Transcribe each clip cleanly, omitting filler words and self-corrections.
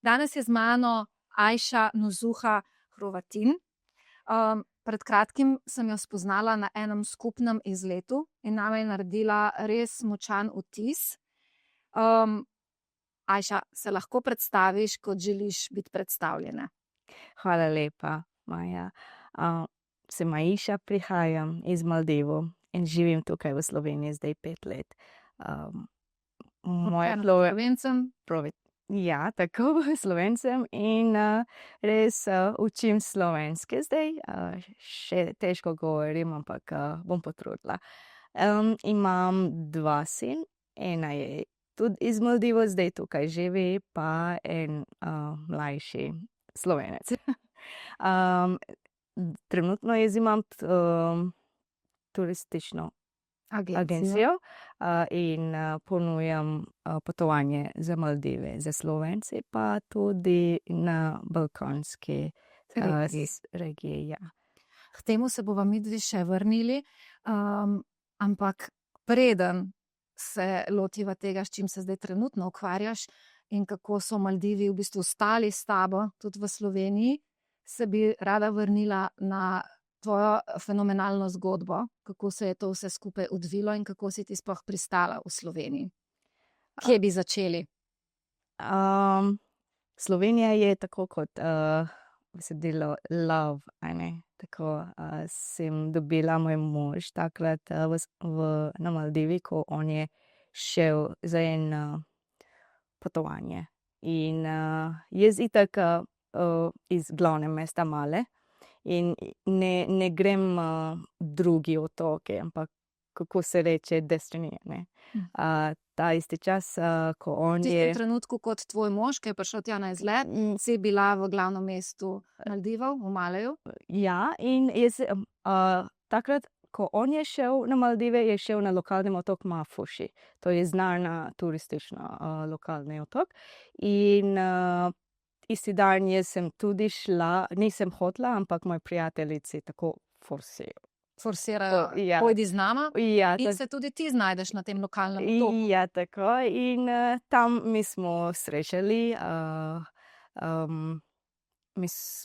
Danes je z mano Ajša Nuzuha Hrovatin. Pred kratkim sem jo spoznala na enem skupnem izletu in name je naredila res močan vtis. Ajša, se lahko predstaviš, kot želiš biti predstavljena? Hvala lepa, Maja. Sem Ajša, prihajam iz Maldivov in živim tukaj v Sloveniji zdaj 5 let. Slovencem? Ja, tako Slovencem in res učim slovenske zdaj. Še težko govorim, ampak bom potrudila. Imam 2 sin, ena je tudi iz Maldivov, zdaj tukaj živi, pa en mlajši Slovenec. Trenutno jaz imam turistično agencijo in ponujam potovanje za Maldive, za Slovence, pa tudi na balkanski regiji. Ja. K temu se bova midve še vrnili, ampak preden se lotiva tega, s čim se zdaj trenutno ukvarjaš in kako so Maldivi v bistvu stali s tabo tudi v Sloveniji, se bi rada vrnila na tvojo fenomenalno zgodbo, kako se je to vse skupaj odvilo in kako si ti sploh pristala v Sloveniji. Kje bi začeli? Slovenija je tako kot besedilo love, tako sem dobila moj mož takrat na Maldivi, ko on je šel za eno potovanje. In jaz itak iz glavne mesta Male in ne grem drugi otoke, ampak kako se reče destiniranje. Ta isti čas, ko on je... V trenutku kot tvoj mož, ki je prišel tja na izlet, si bila v glavnem mestu Maldivov, v Maleju? Ja, in jaz takrat, ko on je šel na Maldive, je šel na lokalni otok Mafuši. To je znana turistična lokalni otok. In isti dan jaz sem tudi šla, nisem hotela, ampak moji prijateljici tako forsirajo, ja. Pojdi z nama, Ja, in se tudi ti znajdeš na tem lokalnem otoku. Ja, tako. In tam mi smo srečali,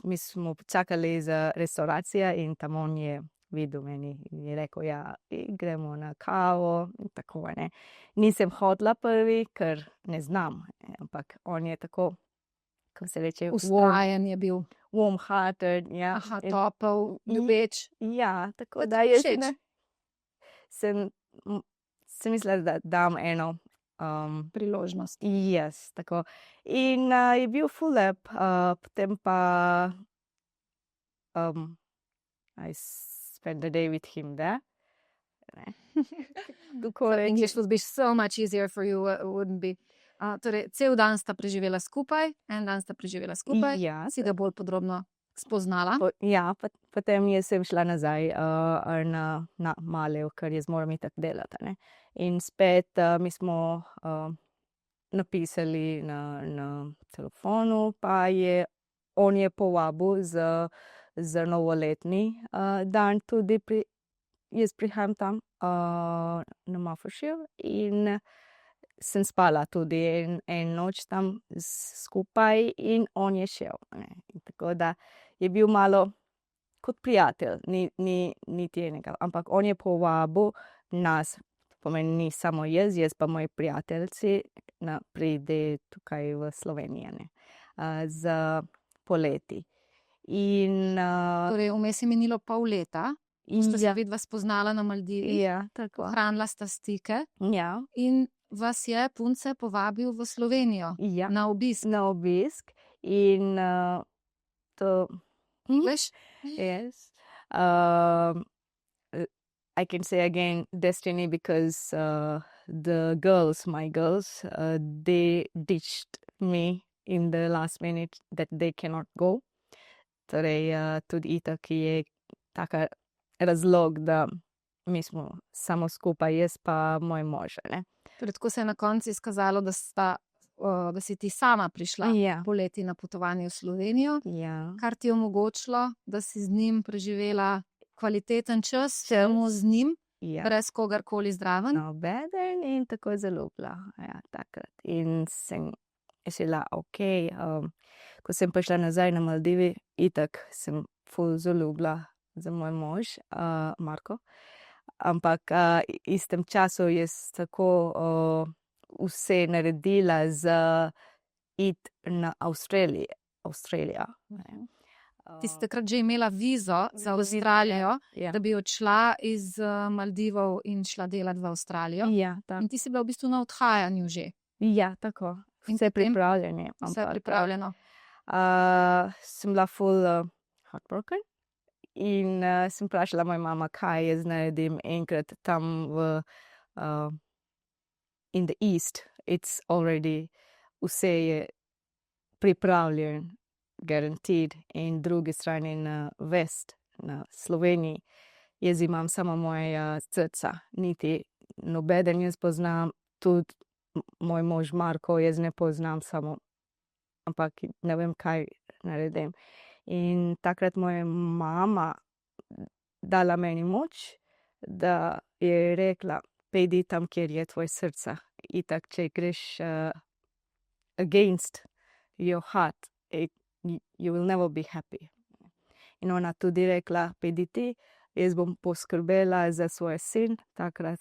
mi smo čakali za restavracijo in tam on je videl meni in je rekel, ja, gremo na kavo in tako, ne. Nisem hotela prvi, ker ne znam, ampak on je tako, kako se reče, Vztrajen je bil. Warm-hearted, ja. Aha, topel, ljubeč. Ja, tako da je všeč. Sem mislila, da dam eno Priložnost. Yes, tako. In je bil ful lep, potem pa I spent the day with him there. English would be so much easier for you, wouldn't be? Torej, cel dan sta preživela skupaj, en dan sta preživela skupaj, Ja. si ga bolj podrobno spoznala. Ja, potem jaz sem šla nazaj na Malev, ker jaz moram itak delati, ne. In spet mi smo napisali na telefonu, pa on je povabil za novoletni dan tudi jaz prihajam tam na Mafušiju in sem spala tudi en noč tam skupaj in on je šel, ne. Tako da je bil malo kot prijatelj, niti enega, ampak on je povabil nas, pomeni ni samo jaz pa moji prijateljci, pride tukaj v Slovenijo, ne, za poleti. In Torej, vmes je minilo pol leta, sta se vidva spoznala na Maldivih. Ja, tako. Ohranila sta stike. Ja. In vas je punce povabil v Slovenijo. Ja. Na obisk. Na obisk in to... English? Yes. I can say again destiny because my girls, they ditched me in the last minute that they cannot go. Torej, tudi itak je taka razlog, da mi smo samo skupaj, jaz pa moj mož, ne. Torej, tako se je na koncu izkazalo, da si ti sama prišla poleti na potovanje v Slovenijo, kar ti je omogočilo, da si z njim preživela kvaliteten čas, samo z njim, brez kogarkoli zraven. Nobeden in tako zaljubila, ja, takrat. In sem Mislila, okej, ko sem prišla nazaj na Maldive, itak sem ful zaljubila za moj mož, Marko. Ampak istem času jaz tako vse naredila za iti na Avstralijo. Ti si takrat že imela vizo za Avstralijo, Ja. da bi odšla iz Maldivov in šla delati v Avstralijo. Ja, tako. In ti si bila v bistvu na odhajanju že, Ja, tako. In Vse potem? pripravljeno. vse pripravljeno. Sem bila ful heartbroken in sem vprašala mojo mamo, kaj jaz naredim enkrat tam in the east. It's already, vse je pripravljen, guaranteed, in drugi strani na west, na Sloveniji, jaz imam samo moja srca, niti nobeden jaz poznam, tudi moj mož Marko, jaz ne poznam samo, ampak ne vem, kaj naredim. In takrat moja mama dala meni moč, da je rekla, pejdi tam, kjer je tvoje srce. Itak, če greš against your heart, you will never be happy. In ona tudi rekla, pejdi ti, jaz bom poskrbela za svoj sin takrat.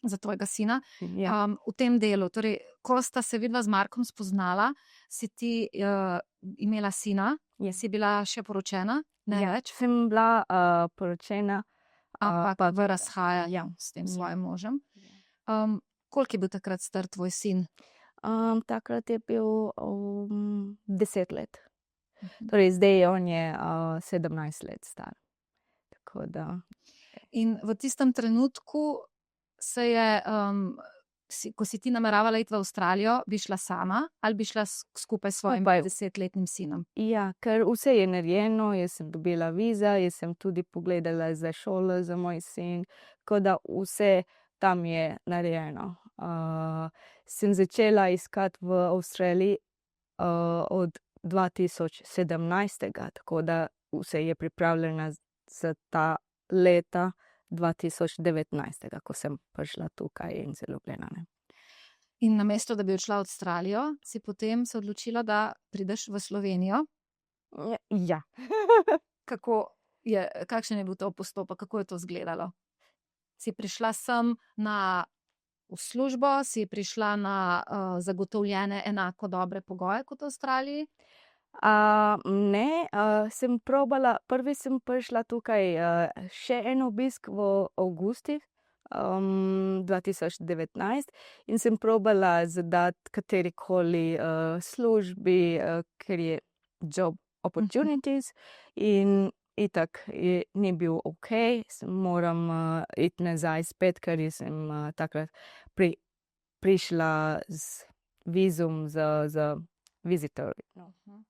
Za tvojega sina. Ja. V tem delu, torej, ko sta se vidva z Markom spoznala, si ti imela sina, Ja. si bila še poročena, ne Ja, več, sem bila poročena, ampak v razhajanju ja. s tem Ja. svojim možem. Koliko je bil takrat star tvoj sin? Takrat je bil 10 let. Torej, zdaj on je 17 let star. Tako da. In v tistem trenutku se je, ko si ti nameravala iti v Avstralijo, bi šla sama ali bi šla skupaj s svojim Skupaj. 10-letnim sinom? Ja, ker vse je narejeno, jaz sem dobila viza, jaz sem tudi pogledala za šolo za moj sin, tako da vse tam je narejeno. Sem začela iskati v Avstraliji od 2017, tako da vse je pripravljeno za ta leta 2019, ko sem prišla tukaj in zaljubljena. Ne. In namesto, da bi odšla v Avstralijo, si potem se odločila, da prideš v Slovenijo. Ja. Kakšen je bil to postopek, kako je to izgledalo? Si prišla sem v službo, si prišla na zagotovljene enako dobre pogoje kot v Avstraliji? Ne, sem probala, prvi sem prišla tukaj še en obisk v avgustu 2019 in sem probala zadati katerikoli službi, ker je job opportunities in itak ni bil okej, moram iti nazaj spet, ker sem takrat prišla z vizum za visitor.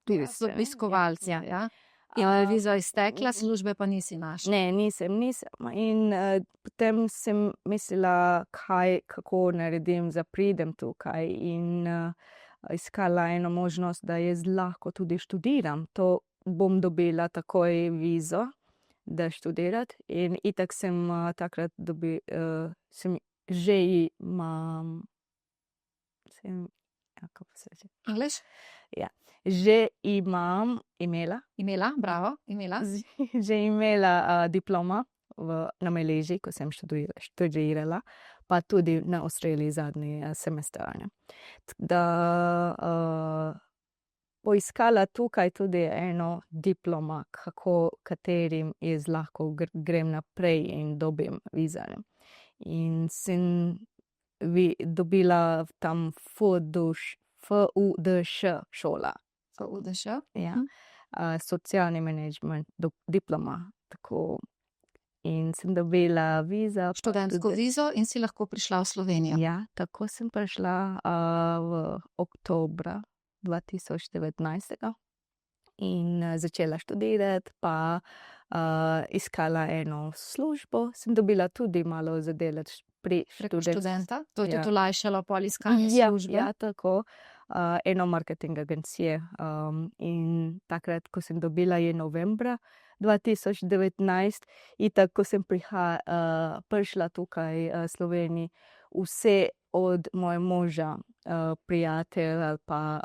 Z obiskovalci, Ja. ja. In je viza iztekla, službe pa nisi našla. Ne, nisem. In potem sem mislila, kako naredim, da pridem tukaj in iskala eno možnost, da jaz lahko tudi študiram. To bom dobila takoj vizo, da študirati. In itak sem takrat sem že imam, kako se reče? Angliš? Ja. Že Imela, bravo, imela. že imela diploma na Maleziji, ko sem študirala, pa tudi na Avstraliji zadnji semester. Da poiskala tukaj tudi eno diploma, katerim jaz lahko grem naprej in dobim vizo. In sem dobila tam FUDŠ šola. FUDŠ? Ja. Socialni menedžment, diploma. Tako. In sem dobila vizo. Študentsko vizo in si lahko prišla v Slovenijo. Ja, tako sem prišla v oktobra 2019 in začela študirati, pa iskala eno službo. Sem dobila tudi malo za delati pri študenta. To je Ja. tudi olajšalo pol iskanje službe. Ja, tako. Eno marketing agencije. In takrat, ko sem dobila, je novembra 2019, in tako sem prišla tukaj v Sloveniji, vse od mojega moža, prijatelj ali pa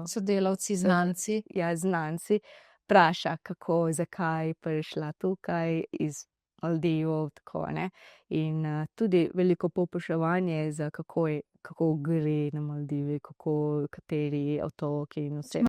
Sodelavci, znanci. ja, znanci, vpraša, kako, zakaj je prišla tukaj iz Maldivov, tako, ne. In tudi veliko povpraševanje za kako gre na Maldive, kateri otoki in vse.